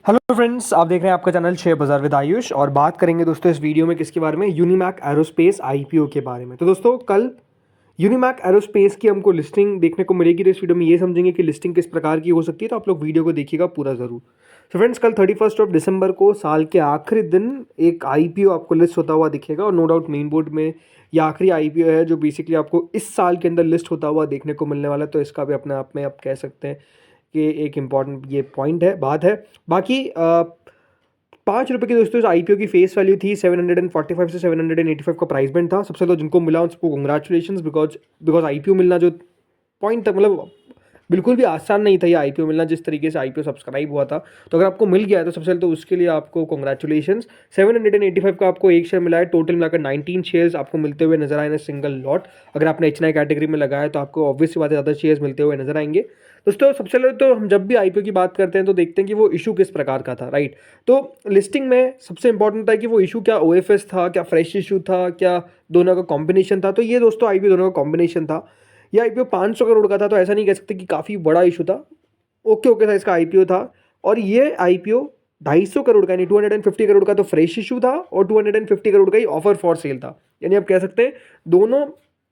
Hello friends, आप देख रहे हैं आपका चैनल शेयर बाजार विद आयुष। और बात करेंगे दोस्तों इस वीडियो में किसके बारे में, यूनिमैक एरोस्पेस आईपीओ के बारे में। तो दोस्तों कल यूनिमैक एरोस्पेस की हमको लिस्टिंग देखने को मिलेगी। तो इस वीडियो में ये समझेंगे कि लिस्टिंग किस प्रकार की हो सकती है। तो आप लोग वीडियो को देखिएगा पूरा जरूर। तो फ्रेंड्स, कल 31 दिसंबर को साल के आखिरी दिन एक आईपीओ आपको लिस्ट होता हुआ दिखेगा। और नो डाउट मेन बोर्ड में ये आखिरी आईपीओ है जो बेसिकली आपको इस साल के अंदर लिस्ट होता हुआ देखने को मिलने वाला है। तो इसका भी अपने आप में आप कह सकते हैं कि एक इम्पॉर्टेंट ये पॉइंट है, बात है। बाकी 5 रुपये की दोस्तों इस आईपीओ की फेस वैल्यू थी। 745 से 785 का प्राइस बैंड था। सबसे तो जिनको मिला उसको कंग्रेचुलेशन, बिकॉज आईपीओ मिलना जो पॉइंट था, मतलब बिल्कुल भी आसान नहीं था ये आईपीओ मिलना। जिस तरीके से आईपीओ सब्सक्राइब हुआ था, तो अगर आपको मिल गया है तो सबसे पहले तो उसके लिए आपको कंग्रेचुलेशन। 785 का आपको एक शेयर मिला है। टोटल मिलाकर 19 शेयर्स आपको मिलते हुए नजर आए ना, सिंगल लॉट। अगर आपने एच कैटेगरी में लगाया तो आपको ऑब्वियस सी बात है ज़्यादा शेयर्स मिलते हुए नजर आएंगे। दोस्तों सबसे पहले तो हम जब भी आईपीओ की बात करते हैं तो देखते हैं कि वो इशू किस प्रकार का था, राइट। तो लिस्टिंग में सबसे इंपॉर्टेंट था कि वो इशू क्या ओएफएस था, क्या फ्रेश इशू था, क्या दोनों का कॉम्बिनेशन था। तो ये दोस्तों आईपीओ दोनों का कॉम्बिनेशन था। ये आईपीओ 500 करोड़ का था, तो ऐसा नहीं कह सकते कि काफ़ी बड़ा इशू था। ओके ओके था इसका आईपीओ था। और ये आईपीओ 250 करोड़ का, यानी 250 करोड़ का तो फ्रेश इशू था, और 250 करोड़ का ही ऑफर फॉर सेल था। यानी आप कह सकते हैं दोनों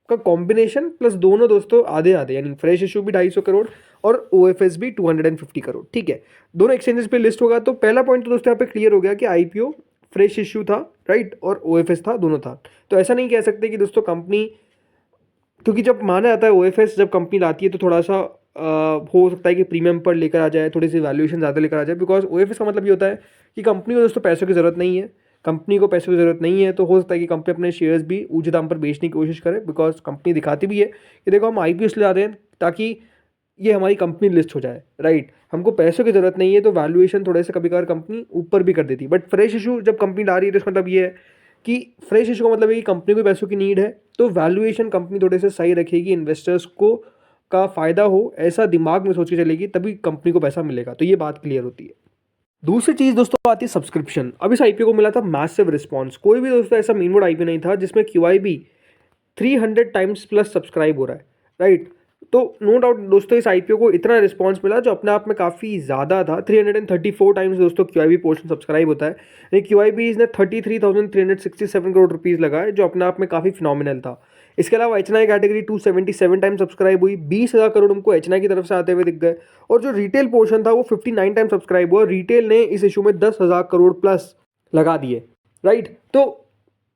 का कॉम्बिनेशन प्लस दोनों दोस्तों आधे आधे, यानी फ्रेश इशू भी 250 करोड़ और ओएफएस भी 250 करोड़। ठीक है, दोनों एक्सचेंजेस पे लिस्ट होगा। तो पहला पॉइंट तो दोस्तों यहाँ पे क्लियर हो गया कि आईपीओ फ्रेश इशू था, राइट, और ओएफएस था, दोनों था। तो ऐसा नहीं कह सकते कि दोस्तों कंपनी, क्योंकि जब माना जाता है ओएफएस जब कंपनी लाती है तो थोड़ा सा हो सकता है कि प्रीमियम पर लेकर आ जाए, थोड़ी सी वैल्यूएशन ज़्यादा लेकर आ जाए। बिकॉज ओएफएस का मतलब ये होता है कि कंपनी को दोस्तों पैसों की ज़रूरत नहीं है। कंपनी को पैसों की ज़रूरत नहीं है तो हो सकता है कि कंपनी अपने शेयर्स भी ऊंचे दाम पर बेचने की कोशिश करे। बिकॉज कंपनी दिखाती भी है कि देखो हम आईपीओ इसलिए ला रहे हैं ताकि ये हमारी कंपनी लिस्ट हो जाए, राइट। हमको पैसों की ज़रूरत नहीं है, तो वैल्यूएशन थोड़े से कभी कभार कंपनी ऊपर भी कर देती है। बट फ्रेश इशू जब कंपनी ला रही है तो इसका मतलब ये है कि फ्रेश इशू का मतलब है कि कंपनी को पैसों की नीड है, तो वैल्यूएशन कंपनी थोड़े से सही रखेगी, इन्वेस्टर्स को का फायदा हो ऐसा दिमाग में सोच के चलेगी, तभी कंपनी को पैसा मिलेगा। तो ये बात क्लियर होती है। दूसरी चीज दोस्तों आती है सब्सक्रिप्शन। अब इस आईपीओ को मिला था मैसिव रिस्पॉन्स। कोई भी दोस्तों ऐसा मेन बोर्ड आईपीओ नहीं था जिसमें क्यूआईबी 300 टाइम्स प्लस सब्सक्राइब हो रहा है, राइट। तो नो डाउट दोस्तों इस आईपीओ को इतना रिस्पांस मिला जो अपने आप में काफ़ी ज़्यादा था। 334 टाइम्स दोस्तों क्यूआईबी पोर्शन सब्सक्राइब होता है। क्यूआईबी ने 33,367 करोड़ रुपीज़ लगाए, जो अपने आप में काफ़ी फिनोमिनल था। इसके अलावा एचएनआई कैटेगरी 277 टाइम सब्सक्राइब हुई। 20,000 करोड़ हमको एचएनआई की तरफ से आते हुए दिख गए। और जो रिटेल पोर्शन था वो 59 टाइम सब्सक्राइब हुआ। रिटेल ने इस इशू में 10,000 करोड़ प्लस लगा दिए, राइट। तो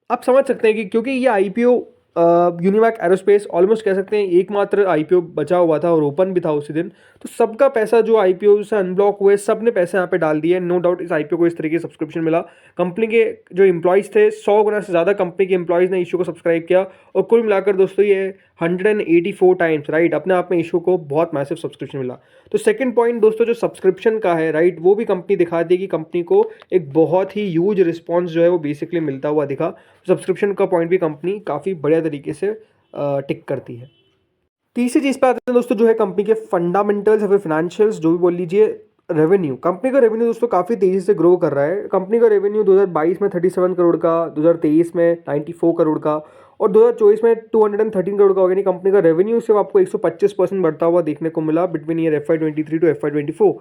आप समझ सकते हैं कि क्योंकि ये आईपीओ यूनिमैक एरोस्पेस ऑलमोस्ट कह सकते हैं एकमात्र आईपीओ बचा हुआ था और ओपन भी था उसी दिन, तो सबका पैसा जो आईपीओ से अनब्लॉक हुए सब ने पैसे यहाँ पे डाल दिए। नो डाउट इस आईपीओ को इस तरीके से सब्सक्रिप्शन मिला। कंपनी के जो इंप्लॉइज थे 100 गुना से ज़्यादा कंपनी के इंप्लॉइज ने इशू को सब्सक्राइब किया। और कुल मिलाकर दोस्तों ये 184 टाइम्स, राइट, अपने आप में इशू को बहुत मैसिव सब्सक्रिप्शन मिला। तो सेकंड पॉइंट दोस्तों जो सब्सक्रिप्शन का है, राइट, वो भी कंपनी दिखा दी कि कंपनी को एक बहुत ही ह्यूज रिस्पॉन्स जो है वो बेसिकली मिलता हुआ दिखा। सब्सक्रिप्शन का पॉइंट भी कंपनी काफ़ी बढ़िया तरीके से टिक करती है। तीसरी चीज़ पे आते हैं दोस्तों, जो है कंपनी के फंडामेंटल्स या फिर फाइनेंशियल्स, जो भी बोल लीजिए। रेवेन्यू, कंपनी का रेवेन्यू दोस्तों काफ़ी तेज़ी से ग्रो कर रहा है। कंपनी का रेवेन्यू 2022 में 37 करोड़ का, 2023 में 94 करोड़ का, और 2024 में 213 करोड़ का हो गया। कंपनी का रेवेन्यू सिर्फ आपको 125% बढ़ता हुआ देखने को मिला between year FY23 to FY24।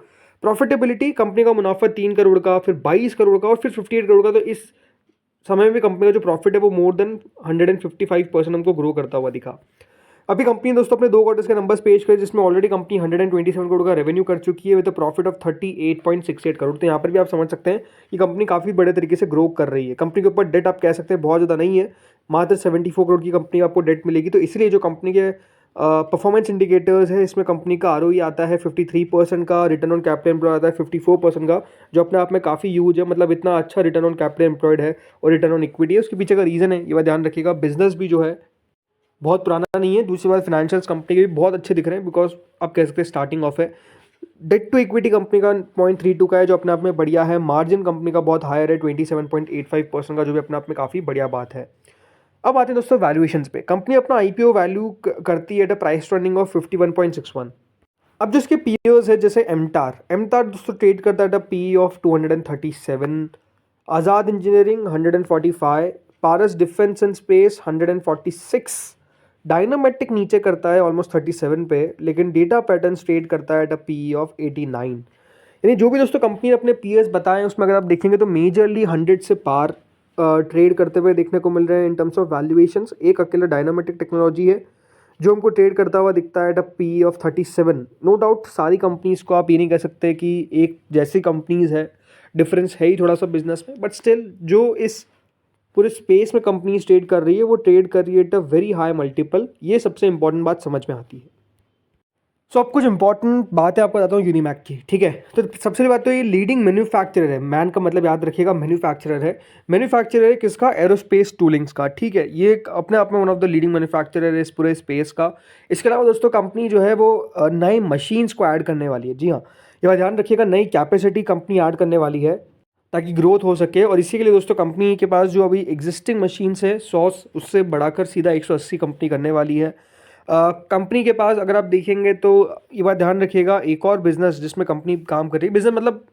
Profitability, company का मुनाफा 3 करोड़ का, फिर 22 करोड़ का, और फिर 58 करोड़ का। तो इस समय में भी कंपनी का जो प्रॉफिट है वो मोर देन 155% हमको ग्रो करता हुआ दिखा। अभी कंपनी दोस्तों अपने 2 क्वार्टर्स के नंबर्स पेश करे, जिसमें ऑलरेडी कंपनी 127 करोड़ का रेवेन्यू कर चुकी है विद प्रॉफिट ऑफ 38.68 करोड़। तो यहाँ पर भी आप समझ सकते हैं कि कंपनी काफ़ी बड़े तरीके से ग्रो कर रही है। कंपनी के ऊपर डेट आप कह सकते हैं बहुत ज़्यादा नहीं है, मात्र 74 करोड़ की कंपनी आपको डेट मिलेगी। तो इसलिए जो कंपनी के परफॉर्मेंस इंडिकेटर्स है, इसमें कंपनी का ROE आता है 53% का, रिटर्न ऑन कैपिटल एम्प्लॉयड आता है 54% का, जो अपने आप में काफ़ी यूज है। मतलब इतना अच्छा रिटर्न ऑन कैपिटल एम्प्लॉयड है और रिटर्न ऑन इक्विटी है। उसके पीछे का रीज़न है, ये बात ध्यान रखिएगा। बिजनेस भी जो है बहुत पुराना नहीं है। दूसरी बात, फाइनेंशियल्स कंपनी के भी बहुत अच्छे दिख रहे हैं, बिकॉज आप कह सकते हैं स्टार्टिंग ऑफ है। डेट टू इक्विटी कंपनी का 0.32 का है, जो अपने आप में बढ़िया है। मार्जिन कंपनी का बहुत हायर है 27.85% का, जो भी अपने आप में काफ़ी बढ़िया बात है। अब आते हैं दोस्तों वैल्यूएशंस पे। कंपनी अपना आईपीओ वैल्यू करती है at a price earning of 51.61। अब जो इसके पीओज है, जैसे एमटार दोस्तों ट्रेड करता है at a P of 237, Azad engineering 145, Paras defence and space 146, डायनामेटिक नीचे करता है ऑलमोस्ट 37 पे, लेकिन डेटा पैटर्न ट्रेड करता है एट अ पी ऑफ 89। यानी जो भी दोस्तों कंपनी ने अपने पीएस बताए उसमें अगर आप देखेंगे तो मेजरली 100 से पार ट्रेड करते हुए देखने को मिल रहे हैं इन टर्म्स ऑफ वैल्यूएशंस। एक अकेला डायनामेटिक टेक्नोलॉजी है जो हमको ट्रेड करता हुआ दिखता है at a P of 37। No doubt सारी कंपनीज को आप ये नहीं कह सकते कि एक जैसी कंपनीज है, डिफरेंस है ही थोड़ा सा बिजनेस में, बट स्टिल जो इस पूरे स्पेस में कंपनीज ट्रेड कर रही है वो ट्रेड कर रही है at a very high multiple. ये सबसे इंपॉर्टेंट बात समझ में आती है। सो अब कुछ इंपॉर्टेंट बातें आपको बताता हूँ यूनिमैक की, ठीक है। तो सबसे पहली बात तो ये लीडिंग मैन्युफैक्चरर है। मैन का मतलब याद रखिएगा मैन्युफैक्चरर है। मैन्युफैक्चरर है किसका? एरोस्पेस टूलिंग्स का, ठीक है। ये अपने आप में one of the leading manufacturer है इस पूरे स्पेस का। इसके अलावा दोस्तों कंपनी जो है वो नए मशीन्स को ऐड करने वाली है। जी हाँ, ये बात ध्यान रखिएगा, नई कैपेसिटी कंपनी ऐड करने वाली है ताकि ग्रोथ हो सके। और इसी के लिए दोस्तों कंपनी के पास जो अभी एग्जिस्टिंग मशीन्स है 100 उससे बढ़ाकर सीधा 180 कंपनी करने वाली है। कंपनी के पास अगर आप देखेंगे तो ये बात ध्यान रखिएगा, एक और बिजनेस जिसमें कंपनी काम कर रही है, बिजनेस मतलब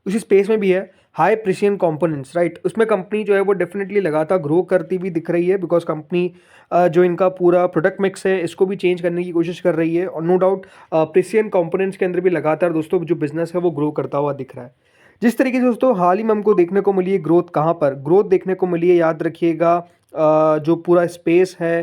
उसी स्पेस में भी है, हाई प्रिसिजन कंपोनेंट्स, राइट। उसमें कंपनी जो है वो डेफिनेटली लगातार ग्रो करती हुई दिख रही है बिकॉज कंपनी जो इनका पूरा प्रोडक्ट मिक्स है इसको भी चेंज करने की कोशिश कर रही है। और नो डाउट प्रिसिजन कंपोनेंट्स के अंदर भी लगातार दोस्तों जो बिजनेस है वो ग्रो करता हुआ दिख रहा है। जिस तरीके से दोस्तों हाल ही में हमको देखने को मिली है ग्रोथ, कहाँ पर ग्रोथ देखने को मिली है याद रखिएगा, जो पूरा स्पेस है,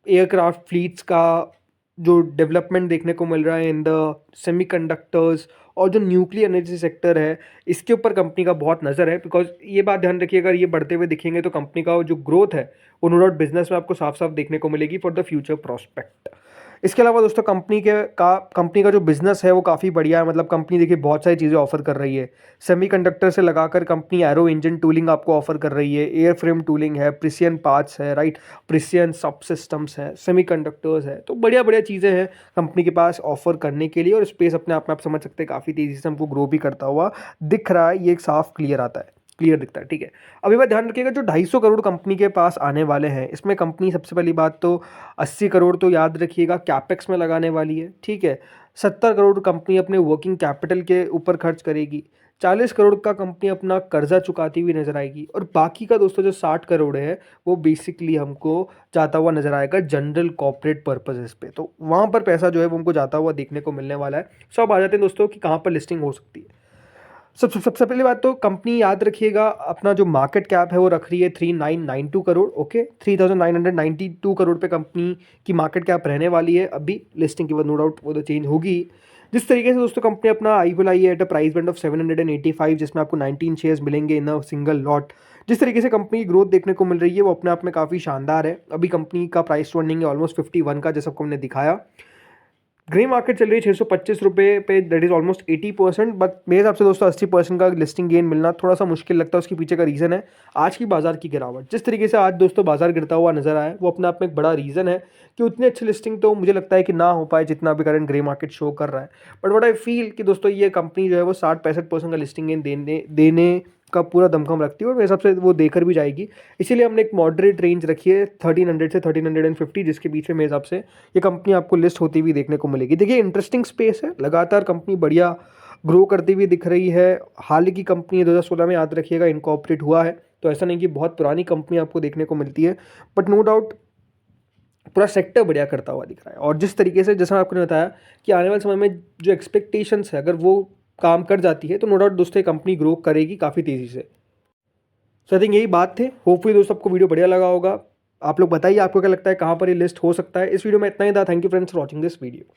एयरक्राफ्ट फ्लीट्स का जो डेवलपमेंट देखने को मिल रहा है इन द सेमीकंडक्टर्स और जो न्यूक्लियर एनर्जी सेक्टर है, इसके ऊपर कंपनी का बहुत नज़र है। बिकॉज ये बात ध्यान रखिएगा, ये बढ़ते हुए दिखेंगे तो कंपनी का जो ग्रोथ है वो नो डाउट बिजनेस में आपको साफ साफ देखने को मिलेगी फॉर द फ्यूचर प्रोस्पेक्ट। इसके अलावा दोस्तों कंपनी का जो बिजनेस है वो काफ़ी बढ़िया है। मतलब कंपनी देखिए बहुत सारी चीज़ें ऑफर कर रही है। सेमीकंडक्टर से लगाकर कंपनी एरो इंजन टूलिंग आपको ऑफर कर रही है, एयर फ्रेम टूलिंग है, प्रिसियन पार्ट्स है, राइट, प्रिसियन सब सिस्टम्स है, सेमीकंडक्टर्स है। तो बढ़िया बढ़िया चीज़ें हैं कंपनी के पास ऑफर करने के लिए। और स्पेस अपने आप में आप समझ सकते हैं काफ़ी तेज़ी से हमको ग्रो भी करता हुआ दिख रहा है। ये एक साफ क्लियर आता है, क्लियर दिखता है, ठीक है। अब ये बात ध्यान रखिएगा, जो 250 करोड़ कंपनी के पास आने वाले हैं इसमें कंपनी सबसे पहली बात तो 80 करोड़ तो याद रखिएगा कैपेक्स में लगाने वाली है, ठीक है। 70 करोड़ कंपनी अपने वर्किंग कैपिटल के ऊपर खर्च करेगी। 40 करोड़ का कंपनी अपना कर्जा चुकाती हुई नजर आएगी। और बाकी का दोस्तों जो 60 करोड़ है वो बेसिकली हमको जाता हुआ नजर आएगा जनरल कॉर्पोरेट पर्पजेस पे। तो वहाँ पर पैसा जो है वो हमको जाता हुआ देखने को मिलने वाला है। सो अब आ जाते हैं दोस्तों कि कहाँ पर लिस्टिंग हो सकती है। सबसे पहली बात तो कंपनी याद रखिएगा अपना जो मार्केट कैप है वो रख रही है 3992 करोड़, ओके। 3992 करोड़ पे कंपनी की मार्केट कैप रहने वाली है अभी लिस्टिंग के बाद। नो डाउट वो तो चेंज होगी। जिस तरीके से दोस्तों कंपनी अपना आईपीओ लाई है at a price band of 785, जिसमें आपको 19 शेयर्स मिलेंगे इन अ सिंगल लॉट। जिस तरीके से कंपनी की ग्रोथ देखने को मिल रही है वो अपने आप में काफ़ी शानदार है। अभी कंपनी का प्राइस टू अर्निंग है ऑलमोस्ट 51 का, जैसा आपको हमने दिखाया। ग्रे मार्केट चल रही है 625 रुपये पे, दैट इज ऑलमोस्ट 80%। बट मेरे हिसाब से दोस्तों 80% का लिस्टिंग गेन मिलना थोड़ा सा मुश्किल लगता है। उसके पीछे का रीज़न है आज की बाजार की गिरावट। जिस तरीके से आज दोस्तों बाजार गिरता हुआ नजर आया वो अपने आप में एक बड़ा रीज़न है कि उतनी अच्छी लिस्टिंग तो मुझे लगता है कि ना हो पाए जितना अभी करंट ग्रे मार्केट शो कर रहा है। बट वट आई फील कि दोस्तों ये कंपनी जो है वो 60-65% का लिस्टिंग गेन देने का पूरा दमखम रखती है और मेरे हिसाब से वो देकर भी जाएगी। इसीलिए हमने एक मॉडरेट रेंज रखी है 1300 से 1350, जिसके बीच में मेरे हिसाब से ये कंपनी आपको लिस्ट होती हुई देखने को मिलेगी। देखिए इंटरेस्टिंग स्पेस है, लगातार कंपनी बढ़िया ग्रो करती हुई दिख रही है। हाल की कंपनी 2016 में याद रखिएगा इनकॉर्पोरेट हुआ है, तो ऐसा नहीं कि बहुत पुरानी कंपनी आपको देखने को मिलती है। बट नो डाउट पूरा सेक्टर बढ़िया करता हुआ दिख रहा है। और जिस तरीके से जैसा आपने बताया कि आने वाले समय में जो एक्सपेक्टेशंस है अगर वो काम कर जाती है तो नो डाउट दोस्तों कंपनी ग्रो करेगी काफ़ी तेज़ी से। सो आई थिंक यही बात थे। होपफुली दोस्तों आपको वीडियो बढ़िया लगा होगा। आप लोग बताइए आपको क्या लगता है कहाँ पर ये लिस्ट हो सकता है। इस वीडियो में इतना ही था। Thank you friends for watching this video.